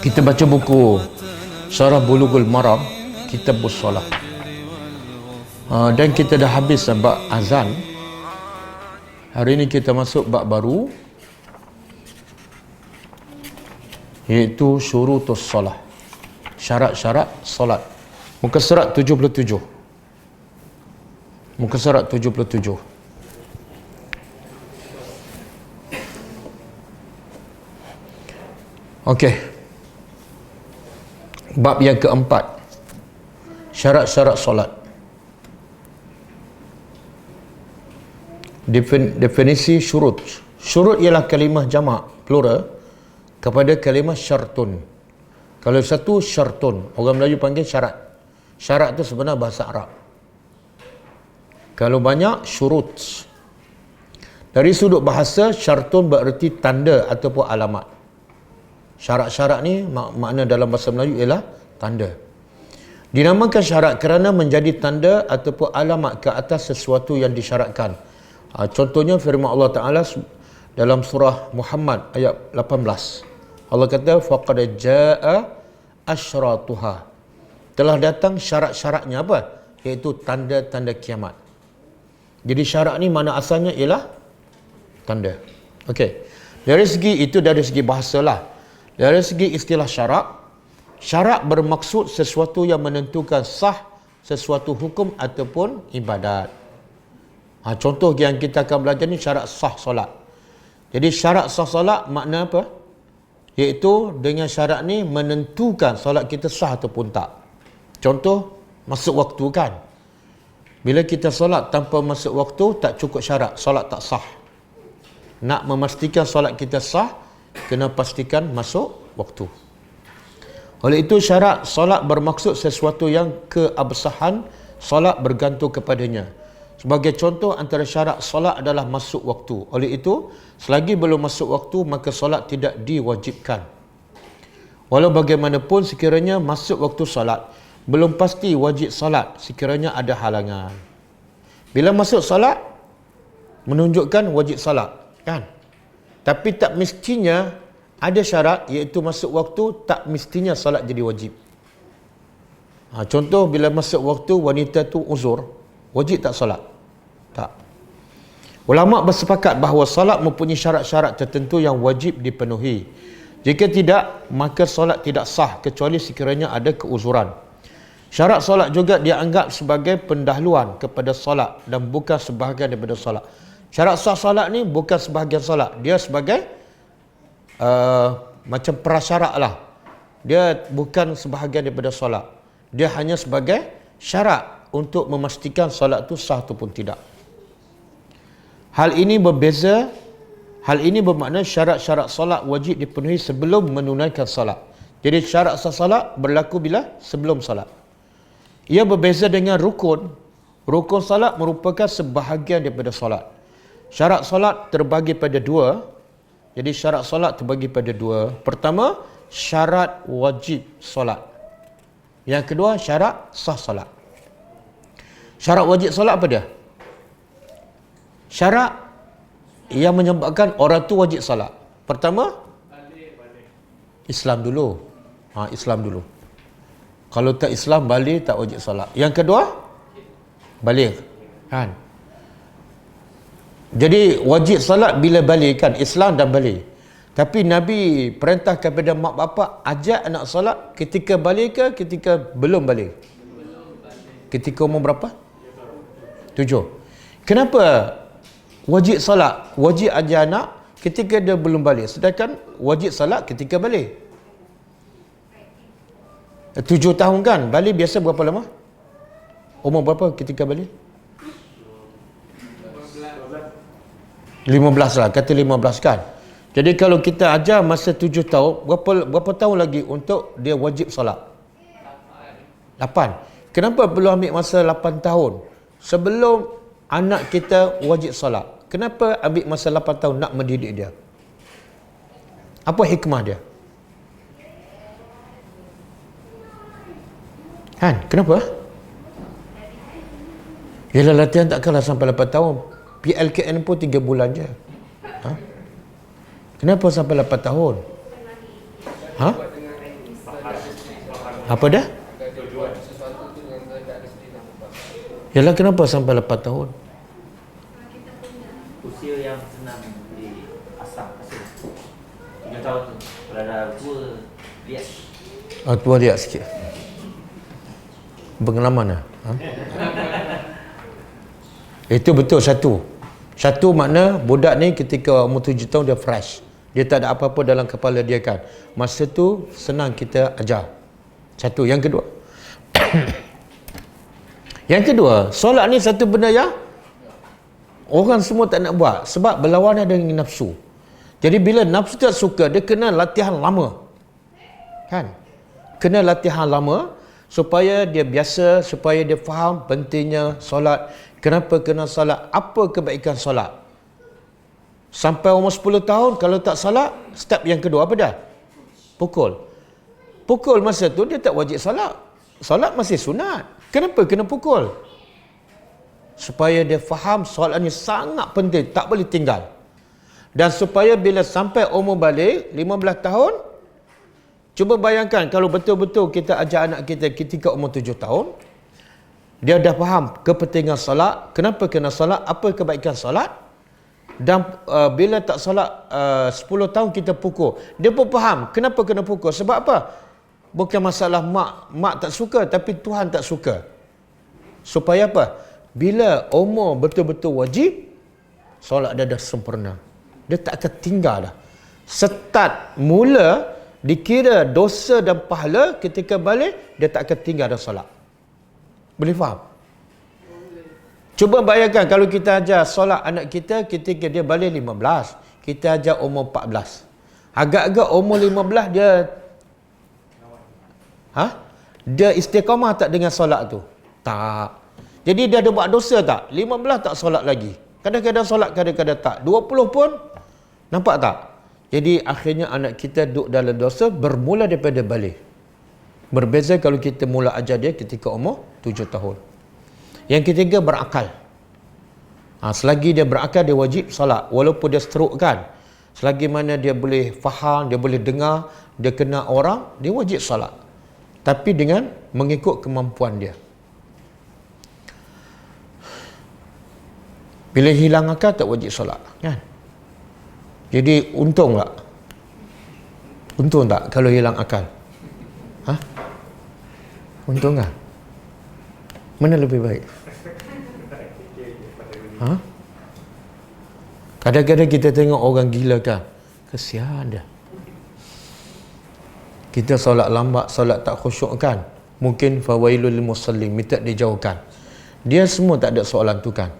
Kita baca buku Syarah Bulughul Maram, Kitabus Solah. Dan kita dah habis bab azan. Hari ini kita masuk bab baru, iaitu syurutus solah, syarat-syarat solat. Muka surat 77. Muka surat 77. Okey. Bab yang keempat, syarat-syarat solat. Definisi syurut. Syurut ialah kalimah jamak plural kepada kalimah syartun. Kalau satu syartun, orang Melayu panggil syarat. Syarat itu sebenarnya bahasa Arab. Kalau banyak, syurut. Dari sudut bahasa, syartun bererti tanda ataupun alamat. Syarat-syarat ni makna dalam bahasa Melayu ialah tanda. Dinamakan syarat kerana menjadi tanda ataupun alamat ke atas sesuatu yang disyaratkan. Contohnya firman Allah Ta'ala dalam surah Muhammad ayat 18. Allah kata, faqad jaa asyratuha. Telah datang syarat-syaratnya apa? Iaitu tanda-tanda kiamat. Jadi syarat ni mana asalnya ialah tanda. Okey. Dari segi bahasa lah. Dari segi istilah syarat, syarat bermaksud sesuatu yang menentukan sah sesuatu hukum ataupun ibadat. Contoh yang kita akan belajar ni syarat sah solat. Jadi syarat sah solat makna apa? Iaitu dengan syarat ni menentukan solat kita sah ataupun tak. Contoh, masuk waktu kan. Bila kita solat tanpa masuk waktu, tak cukup syarat, solat tak sah. Nak memastikan solat kita sah, kena pastikan masuk waktu. Oleh itu syarat solat bermaksud sesuatu yang keabsahan solat bergantung kepadanya. Sebagai contoh, antara syarat solat adalah masuk waktu. Oleh itu, selagi belum masuk waktu, maka solat tidak diwajibkan. Walau bagaimanapun, sekiranya masuk waktu solat, belum pasti wajib solat sekiranya ada halangan. Bila masuk solat, menunjukkan wajib solat, kan? Tapi tak mestinya ada syarat, iaitu masuk waktu, tak mestinya solat jadi wajib. Contoh, bila masuk waktu wanita tu uzur, wajib tak solat? Tak. Ulama bersepakat bahawa solat mempunyai syarat-syarat tertentu yang wajib dipenuhi. Jika tidak, maka solat tidak sah kecuali sekiranya ada keuzuran. Syarat solat juga dianggap sebagai pendahuluan kepada solat dan bukan sebahagian daripada solat. Syarat sah solat ni bukan sebahagian solat. Dia sebagai macam prasyarat lah. Dia bukan sebahagian daripada solat. Dia hanya sebagai syarat untuk memastikan solat itu sah ataupun tidak. Hal ini bermakna syarat-syarat solat wajib dipenuhi sebelum menunaikan solat. Jadi syarat sah solat berlaku bila? Sebelum solat. Ia berbeza dengan rukun. Rukun solat merupakan sebahagian daripada solat. Syarat solat terbagi pada dua. Jadi syarat solat terbagi pada dua. Pertama, syarat wajib solat. Yang kedua, syarat sah solat. Syarat wajib solat apa dia? Syarat yang menyebabkan orang tu wajib solat. Pertama, Islam dulu. Islam dulu. Kalau tak Islam, balik tak wajib solat. Yang kedua, balik. Kan? Jadi wajib solat bila balik kan, Islam dan balik. Tapi Nabi perintah kepada mak bapak ajak anak solat ketika balik ke ketika belum balik? Ketika umur berapa? 7. Kenapa wajib solat, wajib ajar anak ketika dia belum balik, sedangkan wajib solat ketika balik? 7 tahun kan, balik biasa berapa lama? Umur berapa ketika balik? 15 lah, kata 15 kan. Jadi kalau kita ajar masa 7 tahun, berapa tahun lagi untuk dia wajib solat? 8. Kenapa perlu ambil masa 8 tahun sebelum anak kita wajib solat? Kenapa ambil masa 8 tahun nak mendidik dia? Apa hikmah dia? Kan? Kenapa? Yalah, latihan takkanlah sampai 8 tahun. PLKN pun 3 bulan je. Ha? Kenapa sampai 8 tahun? Ha? Apa dah? Yalah, kenapa sampai 8 tahun? Usia yang senang di asam 3 tahun tu. Kalau dah tua, lihat. Tua lihat sikit. Pengalaman lah. Ha? Itu betul satu. Satu makna budak ni ketika umur 7 tahun dia fresh. Dia tak ada apa-apa dalam kepala dia kan. Masa tu senang kita ajar. Satu. Yang kedua. Yang kedua, solat ni satu benda yang orang semua tak nak buat. Sebab berlawanan dengan nafsu. Jadi bila nafsu tak suka, dia kena latihan lama. Kan? Kena latihan lama supaya dia biasa, supaya dia faham pentingnya solat. Kenapa kena solat? Apa kebaikan solat? Sampai umur 10 tahun, kalau tak solat, step yang kedua apa dah? Pukul. Pukul masa tu dia tak wajib solat. Solat masih sunat. Kenapa kena pukul? Supaya dia faham solat ni sangat penting, tak boleh tinggal. Dan supaya bila sampai umur balik 15 tahun, cuba bayangkan kalau betul-betul kita ajar anak kita ketika umur 7 tahun, dia dah faham kepentingan solat, kenapa kena solat, apa kebaikan solat. Dan bila tak solat 10 tahun kita pukul, dia pun faham kenapa kena pukul. Sebab apa? Bukan masalah mak tak suka, tapi Tuhan tak suka. Supaya apa? Bila umur betul-betul wajib, solat dia dah sempurna. Dia tak akan tinggal dah. Start mula dikira dosa dan pahala, ketika balik dia tak akan tinggal dah solat. Boleh faham? Cuba bayangkan kalau kita ajar solat anak kita ketika dia balik 15, kita ajar umur 14. Agak-agak umur 15 dia istiqamah tak dengan solat tu? Tak. Jadi dia ada buat dosa tak? 15 tak solat lagi. Kadang-kadang solat, kadang-kadang tak. 20 pun, nampak tak? Jadi akhirnya anak kita duduk dalam dosa bermula daripada balik. Berbeza kalau kita mula ajar dia ketika umur 7 tahun. Yang ketiga, berakal. Selagi dia berakal, dia wajib solat. Walaupun dia stroke kan. Selagi mana dia boleh faham, dia boleh dengar, dia kenal orang, dia wajib solat. Tapi dengan mengikut kemampuan dia. Bila hilang akal, tak wajib solat. Kan? Jadi untung tak? Untung tak kalau hilang akal? Untung tak? Mana lebih baik? Kadang-kadang kita tengok orang gila kan, kesian dia. Kita solat lambat, solat tak khusyuk kan, mungkin fawailul lil musallin, minta dijauhkan. Dia semua tak ada soalan tu kan,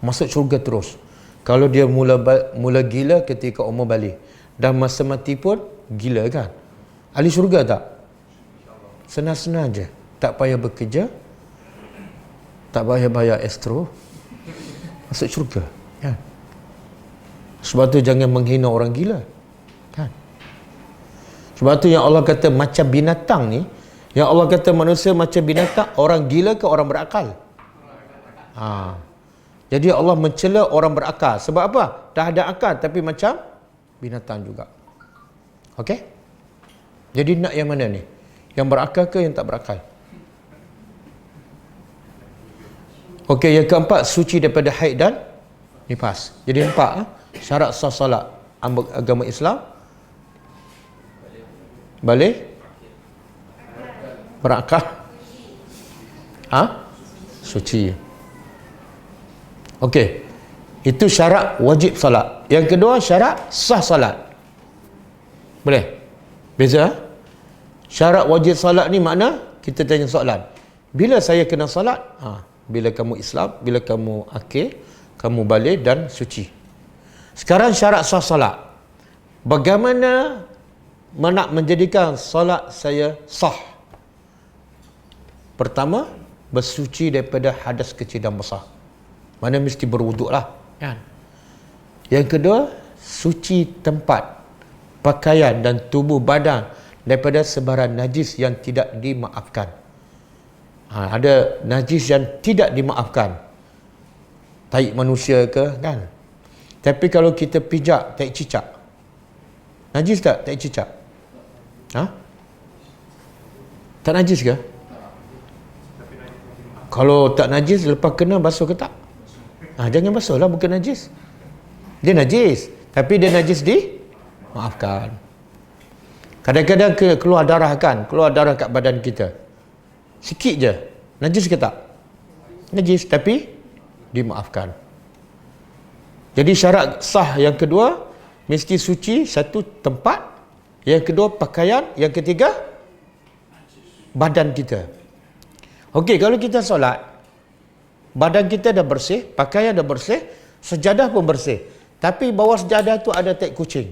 masuk syurga terus. Kalau dia mula gila ketika umur balik, dan masa mati pun gila kan, ahli syurga tak? Senang-senang je, tak payah bekerja, tak payah bayar astro, masuk syurga kan? Sebab tu jangan menghina orang gila kan? Sebab tu yang Allah kata macam binatang ni, yang Allah kata manusia macam binatang, orang gila ke orang berakal? Jadi Allah mencela orang berakal. Sebab apa? Dah ada akal tapi macam binatang juga. Okey? Jadi nak yang mana ni? Yang berakal ke yang tak berakal? Okey, yang keempat, suci daripada haid dan nifas. Jadi nampak syarat sah solat agama Islam, balik berakal, suci. Okey, itu syarat wajib solat. Yang kedua, syarat sah solat. Boleh? Beza? Syarat wajib solat ni makna kita tanya soalan, bila saya kena solat? Bila kamu Islam, bila kamu akil, kamu balik dan suci. Sekarang syarat sah solat. Bagaimana nak menjadikan solat saya sah? Pertama, bersuci daripada hadas kecil dan besar. Mana mesti berwuduk lah kan? Yang kedua, suci tempat, pakaian dan tubuh badan daripada sebaran najis yang tidak dimaafkan. Ada najis yang tidak dimaafkan. tai manusia ke, kan? Tapi kalau kita pijak tai cicak, najis tak tai cicak? Ha? Tak najis ke? Kalau tak najis, lepas kena basuh ke tak? Jangan basuh lah, bukan najis. Dia najis, tapi dia najis maafkan. Kadang-kadang keluar darah kan, keluar darah kat badan kita. Sikit je. Najis ke tak? Najis, tapi dimaafkan. Jadi syarat sah yang kedua, mesti suci satu tempat. Yang kedua pakaian. Yang ketiga, badan kita. Okey, kalau kita solat, badan kita dah bersih, pakaian dah bersih, sejadah pun bersih. Tapi bawah sejadah tu ada tai kucing.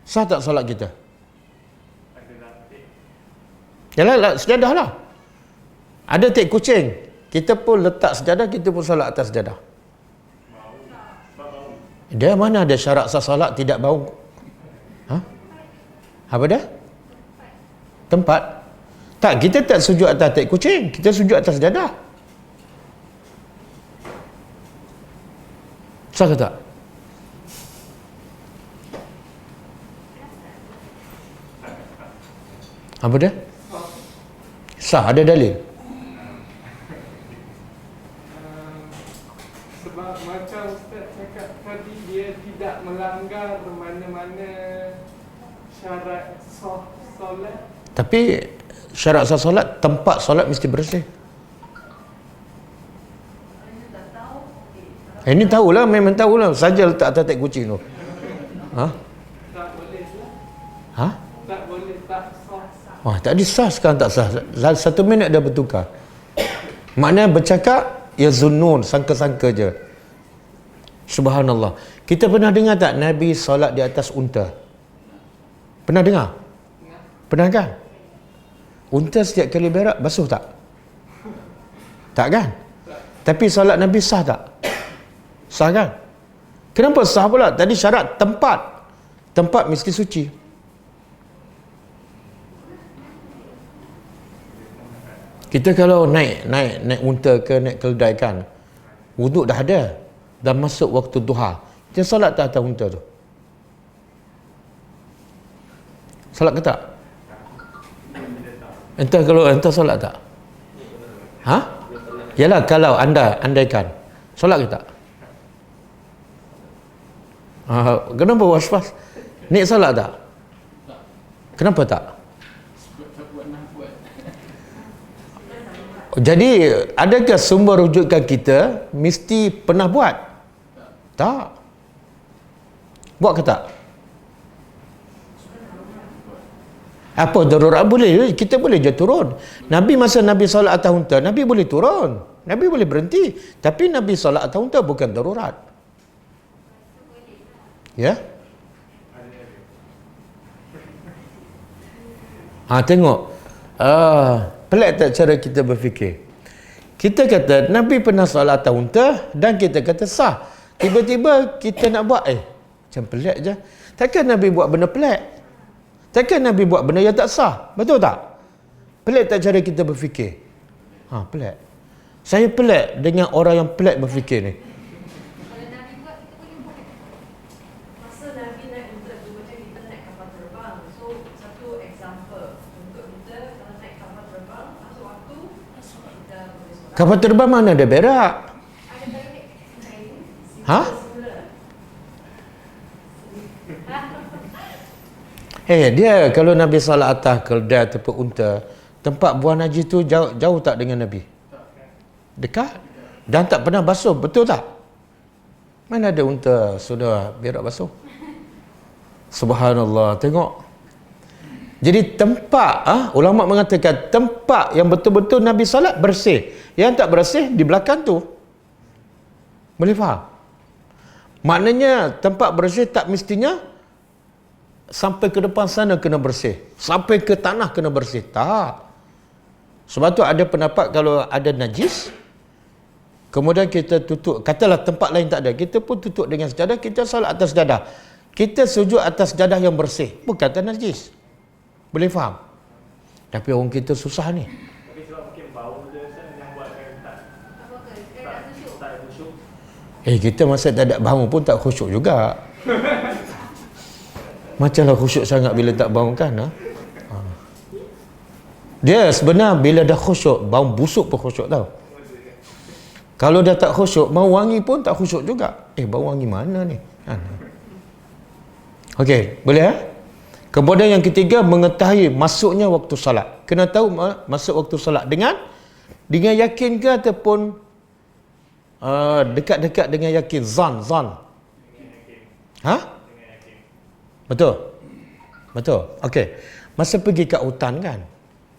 Sah tak solat kita? Yalah, sejadah lah. Ada tai kucing. Kita pun letak sejadah, kita pun solat atas sejadah. Dia mana ada syarat sah solat tidak bau? Apa dah? Tempat. Tak, kita tak sujud atas tai kucing. Kita sujud atas sejadah. Sah ke tak? Apa dah? Sah, ada dalil. Sebab macam Ustaz cakap tadi, dia tidak melanggar mana-mana syarat solat. Tapi syarat sah solat, tempat solat mesti bersih. Ini tahulah, memang tahulah. Saja letak atas tai kucing tu. Tak boleh lah. Tak boleh, tak sah. Wah, tadi sah, sekarang tak sah. 1 minit dah bertukar. Maknanya bercakap, ya zunnun, sangka-sangka je. Subhanallah. Kita pernah dengar tak Nabi solat di atas unta? Pernah dengar? Pernah kan? Unta setiap kali berak basuh tak? Tak kan? Tapi solat Nabi sah tak? Sah kan? Kenapa sah pula? Tadi syarat tempat. Tempat mesti suci. Kita kalau naik unta ke naik keledai kan, wuduk dah ada, dah masuk waktu duha, kita solat tak atas unta tu? Solat ke tak? Entah solat tak? Yalah, kalau andaikan solat ke tak? Kenapa was-was? Nik solat tak? Kenapa tak? Jadi, adakah sumber rujukan kita mesti pernah buat? Tak. Buat ke tak? Apa darurat? Boleh. Kita boleh je turun. Nabi masa Nabi solat atas unta, Nabi boleh turun. Nabi boleh berhenti. Tapi Nabi solat atas unta bukan darurat. Ya? Tengok. Pelik tak cara kita berfikir? Kita kata Nabi pernah solat atas unta dan kita kata sah. Tiba-tiba kita nak buat macam pelik je. Takkan Nabi buat benda pelik? Takkan Nabi buat benda yang tak sah? Betul tak? Pelik tak cara kita berfikir? Pelik. Saya pelik dengan orang yang pelik berfikir ni. Kalau Nabi buat, kita boleh buat. Masa Nabi naik unta tu, macam kita naik kapal terbang. So, satu example. Untuk kita, kalau naik kapal terbang, masuk waktu, kita boleh solat. Kapal terbang mana ada berak? Ada toilet. Dia kalau Nabi solat atas keledai ataupun unta, tempat buang najis tu jauh tak dengan Nabi? Dekat. Dan tak pernah basuh, betul tak? Mana ada unta sudah berak basuh? Subhanallah, tengok. Jadi tempat, ulama mengatakan tempat yang betul-betul Nabi solat bersih. Yang tak bersih di belakang tu. Boleh faham? Maknanya tempat bersih tak mestinya sampai ke depan sana kena bersih. Sampai ke tanah kena bersih. Tak. Sebab tu ada pendapat kalau ada najis, kemudian kita tutup, katalah tempat lain tak ada, kita pun tutup dengan sejadah, kita solat atas sejadah. Kita sujud atas sejadah yang bersih, bukan atas najis. Boleh faham? Tapi orang kita susah ni. Tapi sebab mungkin bau dia yang buatkan tak Apa ke? Sekarang nak tunjuk. Kita masa tak ada bangun pun tak khusyuk juga. Macamlah khusyuk sangat bila tak bangun kan? Dia sebenar bila dah khusyuk, bau busuk pun khusyuk tau. Kalau dah tak khusyuk, bau wangi pun tak khusyuk juga. Bau wangi mana ni? Okey, boleh Kemudian yang ketiga, mengetahui masuknya waktu salat. Kena tahu masuk waktu salat dengan yakin ke ataupun dekat-dekat dengan yakin, zan. Betul. Okey. Masa pergi kat hutan kan,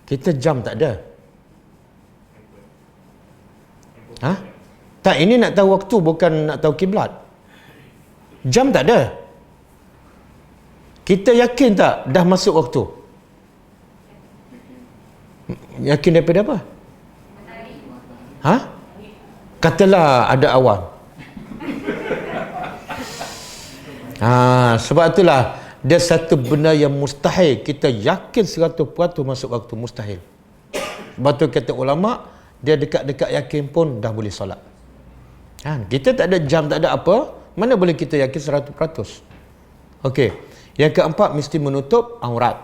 kita jam tak ada. Tak, ini nak tahu waktu, bukan nak tahu kiblat. Jam tak ada. Kita yakin tak dah masuk waktu? Yakin daripada apa? Katalah ada awan. Sebab itulah dia satu benda yang mustahil. Kita yakin 100% masuk waktu, mustahil. Sebab tu kata ulama, dia dekat-dekat yakin pun dah boleh solat. Kita tak ada jam, tak ada apa, mana boleh kita yakin 100%. Okey. Yang keempat, mesti menutup aurat.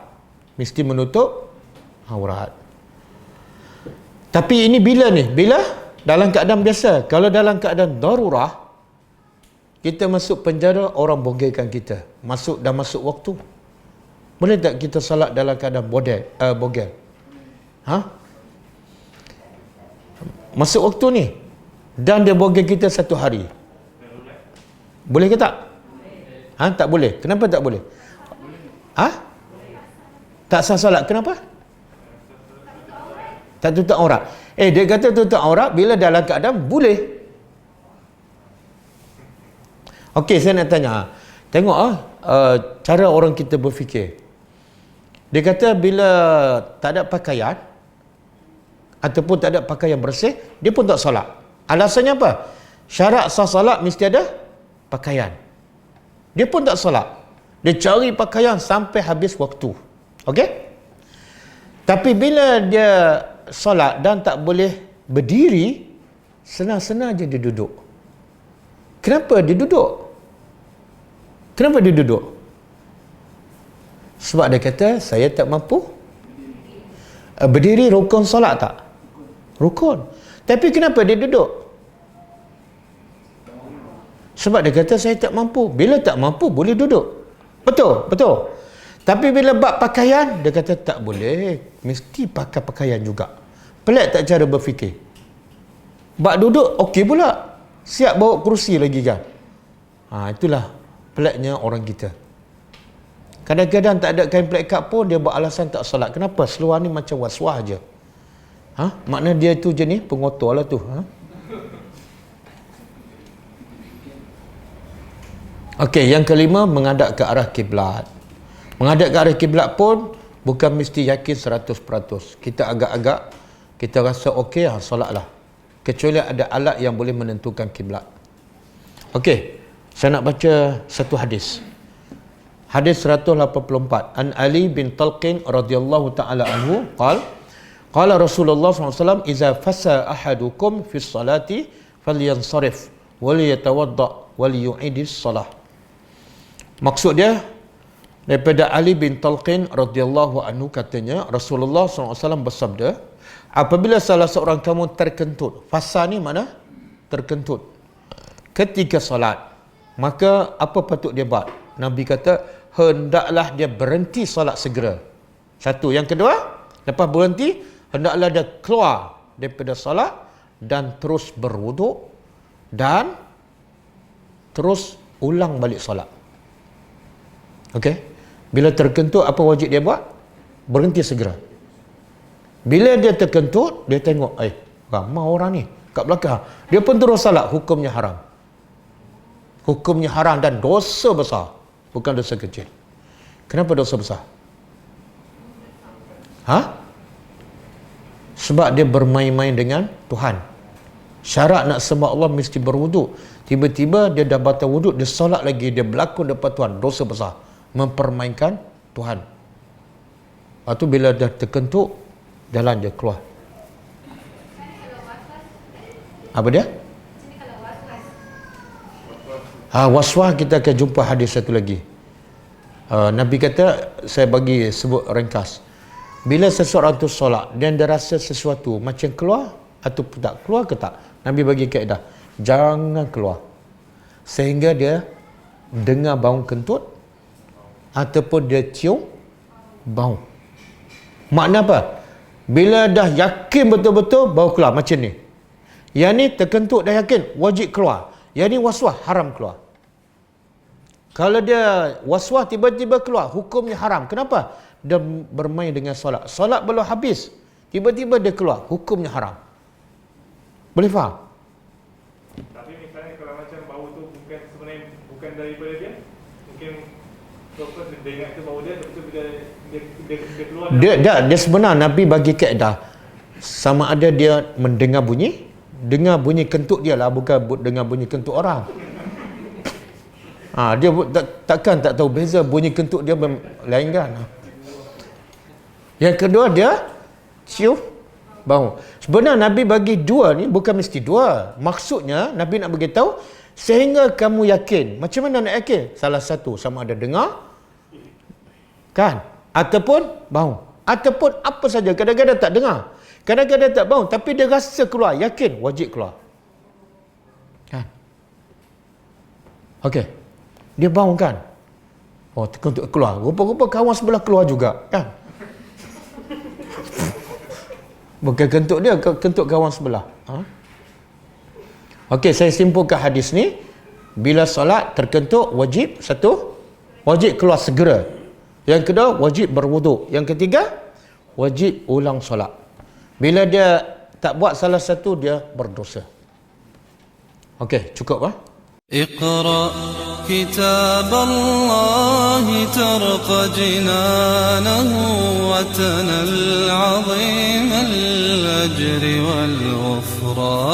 Tapi ini bila ni? Bila dalam keadaan biasa. Kalau dalam keadaan darurah, kita masuk penjara, orang bogelkan kita. Dah masuk waktu. Boleh tak kita salat dalam keadaan bogel? Masuk waktu ni. Dan dia bogel kita 1 hari. Boleh ke tak? Tak boleh. Kenapa tak boleh? Tak sah salat. Kenapa? Tak tutup aurat. Dia kata tutup aurat bila dalam keadaan boleh. Okey, saya nak tanya. Tengok cara orang kita berfikir. Dia kata bila tak ada pakaian ataupun tak ada pakaian bersih, dia pun tak solat. Alasannya apa? Syarat sah solat mesti ada pakaian. Dia pun tak solat. Dia cari pakaian sampai habis waktu. Okey? Tapi bila dia solat dan tak boleh berdiri, senang-senang je dia duduk. Kenapa dia duduk? Sebab dia kata, saya tak mampu berdiri. Rukun solat tak? Rukun. Tapi kenapa dia duduk? Sebab dia kata, saya tak mampu. Bila tak mampu, boleh duduk. Betul. Tapi bila bab pakaian, dia kata tak boleh. Mesti pakai pakaian juga. Pelik tak cara berfikir? Bab duduk, okey pula. Siap bawa kerusi lagi kan? Itulah peliknya orang kita. Kadang-kadang tak ada kain pelikat pun, dia buat alasan tak solat. Kenapa? Seluar ni macam waswah je. Makna dia tu jenis pengotor lah tu. Okey, yang kelima, menghadap ke arah kiblat. Menghadap ke arah kiblat pun bukan mesti yakin 100%. Kita agak-agak, kita rasa okey, solatlah. Kecuali ada alat yang boleh menentukan kiblat. Okey, saya nak baca satu hadis. Hadis 184. An Ali bin Talqin radhiyallahu taala anhu qala Rasulullah SAW, "Iza fasa ahadukum fi salati falyansarif wal yatawadda wal yu'idis salah." Maksud dia daripada Ali bin Talqin radhiyallahu anhu, katanya Rasulullah SAW bersabda, apabila salah seorang kamu terkentut, fasa ni mana? Terkentut ketika salat, maka apa patut dia buat? Nabi kata, hendaklah dia berhenti salat segera. Satu. Yang kedua, lepas berhenti, hendaklah dia keluar daripada salat dan terus berwuduk dan terus ulang balik salat. Okey? Bila terkentut, apa wajib dia buat? Berhenti segera. Bila dia terkentut, dia tengok, ramai orang ni kat belakang. Dia pun terus salat, hukumnya haram. Hukumnya haram dan dosa besar. Bukan dosa kecil. Kenapa dosa besar? Sebab dia bermain-main dengan Tuhan. Syarat nak sembah Allah mesti berwuduk. Tiba-tiba dia dah batal wuduk, dia solat lagi, dia berlakon depan Tuhan. Dosa besar. Mempermainkan Tuhan. Lepas tu bila dah terkentut, jalan dia keluar. Waswas kita akan jumpa hadis satu lagi. Nabi kata, saya bagi sebut ringkas. Bila seseorang tu solat dan dia rasa sesuatu macam keluar atau tak keluar ke tak, Nabi bagi kaedah, jangan keluar sehingga dia dengar bau kentut ataupun dia cium bau. Makna apa? Bila dah yakin betul-betul bau keluar macam ni, yang ni terkentut dah yakin wajib keluar, yang ni waswas haram keluar. Kalau dia waswas tiba-tiba keluar, hukumnya haram. Kenapa? Dia bermain dengan solat. Solat belum habis, tiba-tiba dia keluar, hukumnya haram. Boleh faham? Tapi misalnya kalau macam bau tu bukan sebenarnya bukan daripada dia, mungkin purpose dia dengar tu bau dia, lepas tu bila dia keluar Dia sebenar Nabi bagi kaedah, sama ada dia mendengar bunyi, dengar bunyi kentut dia lah, bukan dengar bunyi kentut orang. Dia takkan tak tahu beza bunyi kentut dia lain kan. Yang kedua dia cium bau. Sebenarnya Nabi bagi dua ni bukan mesti dua. Maksudnya Nabi nak bagi tahu sehingga kamu yakin. Macam mana nak yakin? Salah satu, sama ada dengar kan, ataupun bau, ataupun apa saja. Kadang-kadang tak dengar, kadang-kadang tak bau, tapi dia rasa keluar, yakin wajib keluar kan. Okey, dia bau kan, terkentut keluar, rupa-rupa kawan sebelah keluar juga kan. Bukan kentut dia, kentut kawan sebelah. Okey, saya simpulkan hadis ni. Bila solat terkentut, wajib satu, wajib keluar segera. Yang kedua, wajib berwuduk. Yang ketiga, wajib ulang solat. Bila dia tak buat salah satu, dia berdosa. Okey, cukup اقرأ كتاب الله ترق جنانه وتنل عظيم الأجر والغفران